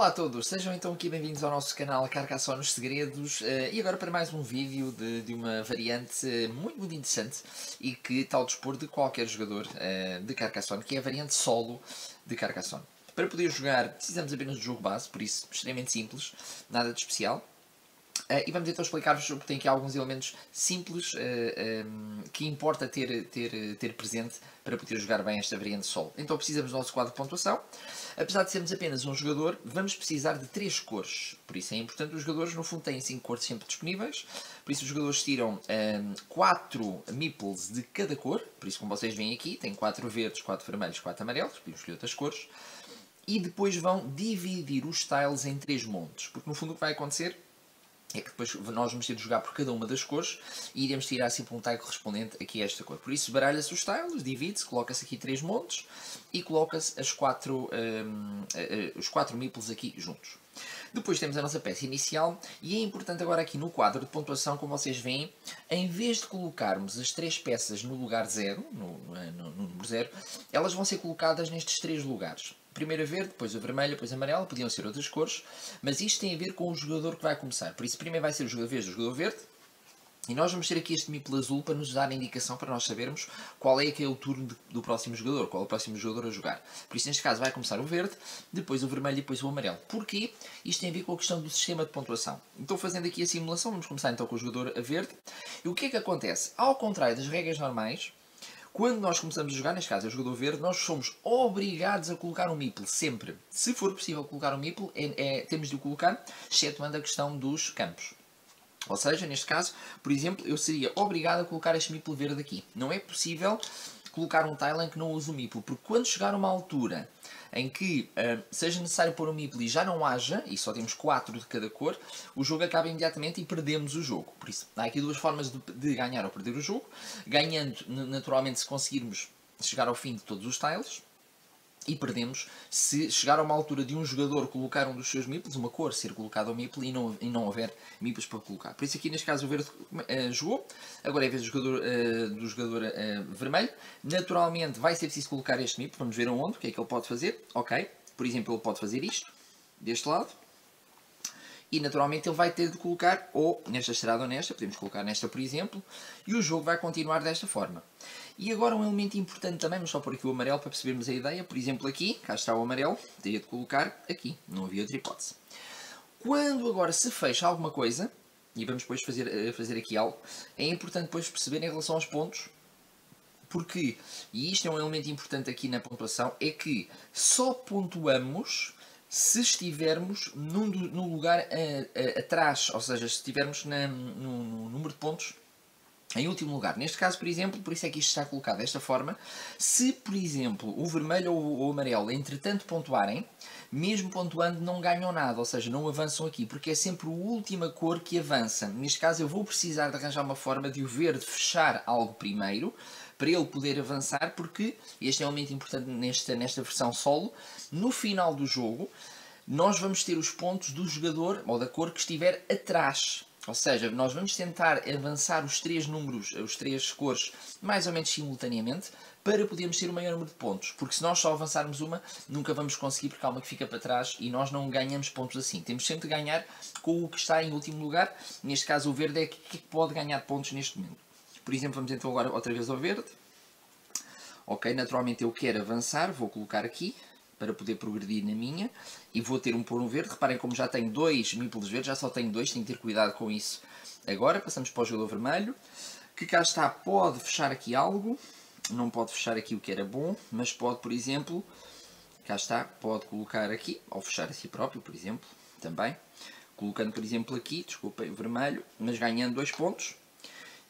Olá a todos, sejam então aqui bem-vindos ao nosso canal Carcassonne nos Segredos e agora para mais um vídeo de uma variante muito interessante e que está ao dispor de qualquer jogador de Carcassonne, que é a variante solo de Carcassonne. Para poder jogar precisamos apenas do jogo base, por isso extremamente simples, nada de especial. E vamos então explicar-vos, porque tem aqui alguns elementos simples que importa ter presente para poder jogar bem esta variante solo. Então precisamos do nosso quadro de pontuação. Apesar de sermos apenas um jogador, vamos precisar de 3 cores. Por isso é importante, os jogadores no fundo têm 5 cores sempre disponíveis. Por isso os jogadores tiram 4 meeples de cada cor. Por isso, como vocês veem aqui, tem 4 verdes, 4 vermelhos, 4 amarelos. Podemos escolher outras cores. E depois vão dividir os tiles em 3 montes. Porque no fundo o que vai acontecer é que depois nós vamos ter de jogar por cada uma das cores e iremos tirar sempre um tile correspondente aqui a esta cor. Por isso baralha-se os tiles, divide-se, coloca-se aqui 3 montes e coloca-se os 4 meeples aqui juntos. Depois temos a nossa peça inicial e é importante agora aqui no quadro de pontuação, como vocês veem, em vez de colocarmos as 3 peças no lugar 0, no número 0, elas vão ser colocadas nestes 3 lugares. Primeiro a verde, depois a vermelha, depois a amarela, podiam ser outras cores, mas isto tem a ver com o jogador que vai começar. Por isso primeiro vai ser o jogador verde, o jogador verde, e nós vamos ter aqui este meeple azul para nos dar a indicação para nós sabermos qual é que é o turno do próximo jogador, qual é o próximo jogador a jogar. Por isso neste caso vai começar o verde, depois o vermelho e depois o amarelo. Porquê? Isto tem a ver com a questão do sistema de pontuação. Então fazendo aqui a simulação, vamos começar então com o jogador a verde. E o que é que acontece? Ao contrário das regras normais, quando nós começamos a jogar, neste caso é o jogador verde, nós somos obrigados a colocar um meeple, sempre. Se for possível colocar um meeple, temos de o colocar, excetuando a questão dos campos. Ou seja, neste caso, por exemplo, eu seria obrigado a colocar este meeple verde aqui. Não é possível colocar um tile em que não use o meeple, porque quando chegar a uma altura em que seja necessário pôr um meeple e já não haja, e só temos 4 de cada cor, o jogo acaba imediatamente e perdemos o jogo. Por isso, há aqui duas formas de ganhar ou perder o jogo. Ganhando, naturalmente, se conseguirmos chegar ao fim de todos os tiles, e perdemos se chegar a uma altura de um jogador colocar um dos seus meeples, uma cor ser colocada ao meeple e não houver meeples para colocar. Por isso aqui neste caso o verde jogou, agora é a vez do jogador vermelho. Naturalmente vai ser preciso colocar este meeple, vamos ver aonde, o que é que ele pode fazer. Ok, por exemplo ele pode fazer isto, deste lado. E naturalmente ele vai ter de colocar ou nesta estrada ou nesta, podemos colocar nesta por exemplo, e o jogo vai continuar desta forma. E agora um elemento importante também, mas só por aqui o amarelo para percebermos a ideia, por exemplo aqui, cá está o amarelo, teria de colocar aqui, não havia outra hipótese. Quando agora se fecha alguma coisa, e vamos depois fazer aqui algo, é importante depois perceber em relação aos pontos, porque, e isto é um elemento importante aqui na pontuação, é que só pontuamos se estivermos no lugar atrás, ou seja, se estivermos no número de pontos em último lugar. Neste caso, por exemplo, por isso é que isto está colocado desta forma, se, por exemplo, o vermelho ou o amarelo, entretanto pontuarem, mesmo pontuando não ganham nada, ou seja, não avançam aqui, porque é sempre a última cor que avança. Neste caso eu vou precisar de arranjar uma forma de o verde fechar algo primeiro, para ele poder avançar, porque este é um elemento importante nesta versão solo. No final do jogo, nós vamos ter os pontos do jogador, ou da cor que estiver atrás. Ou seja, nós vamos tentar avançar os 3 números, os 3 cores, mais ou menos simultaneamente, para podermos ter o maior número de pontos. Porque se nós só avançarmos uma, nunca vamos conseguir, porque há uma que fica para trás e nós não ganhamos pontos assim. Temos sempre de ganhar com o que está em último lugar. Neste caso o verde é que pode ganhar pontos neste momento. Por exemplo, vamos então agora outra vez ao verde. Ok, naturalmente eu quero avançar, vou colocar aqui para poder progredir na minha e vou ter pôr um verde. Reparem como já tenho 2 meeples verdes, já só tenho 2, tenho que ter cuidado com isso. Agora passamos para o jogador vermelho, que cá está, pode fechar aqui algo, não pode fechar aqui o que era bom, mas pode, por exemplo, cá está, pode colocar aqui, ou fechar a si próprio, por exemplo, também, colocando, por exemplo, aqui, desculpem, o vermelho, mas ganhando 2 pontos.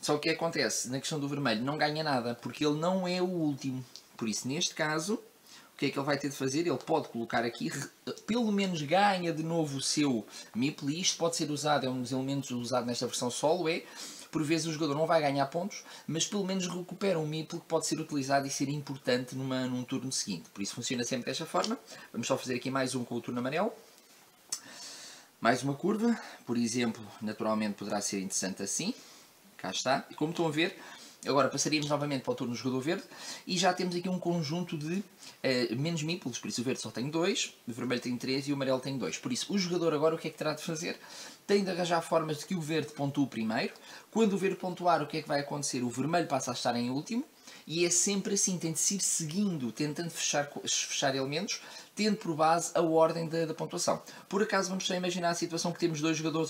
Só que o que acontece, na questão do vermelho, não ganha nada, porque ele não é o último. Por isso, neste caso, o que é que ele vai ter de fazer? Ele pode colocar aqui, pelo menos ganha de novo o seu meeple, e isto pode ser usado, é um dos elementos usados nesta versão solo, por vezes o jogador não vai ganhar pontos, mas pelo menos recupera um meeple que pode ser utilizado e ser importante num turno seguinte. Por isso funciona sempre desta forma. Vamos só fazer aqui mais um com o turno amarelo. Mais uma curva, por exemplo, naturalmente poderá ser interessante assim. Cá está. E como estão a ver, Agora passaríamos novamente para o turno do jogador verde e já temos aqui um conjunto de menos meeples, por isso o verde só tem 2, o vermelho tem 3 e o amarelo tem 2. Por isso o jogador agora o que é que terá de fazer? Tem de arranjar formas de que o verde pontue primeiro. Quando o verde pontuar, o que é que vai acontecer? O vermelho passa a estar em último. E é sempre assim, tem de se ir seguindo, tentando fechar elementos, tendo por base a ordem da pontuação. Por acaso vamos só imaginar a situação que temos dois jogadores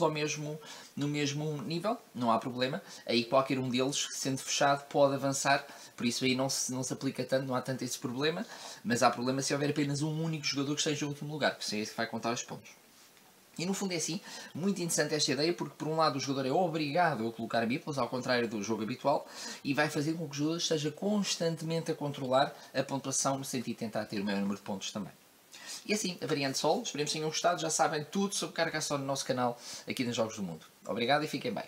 no mesmo nível, não há problema. Aí qualquer um deles, sendo fechado, pode avançar, por isso aí não se aplica tanto, não há tanto esse problema. Mas há problema se houver apenas um único jogador que esteja em último lugar, porque é esse que vai contar os pontos. E no fundo é assim, muito interessante esta ideia, porque por um lado o jogador é obrigado a colocar meeples, ao contrário do jogo habitual, e vai fazer com que o jogador esteja constantemente a controlar a pontuação no sentido de tentar ter o maior número de pontos também. E assim, a variante Sol, esperemos que tenham gostado, já sabem tudo sobre Carcassonne no nosso canal aqui nos Jogos do Mundo. Obrigado e fiquem bem.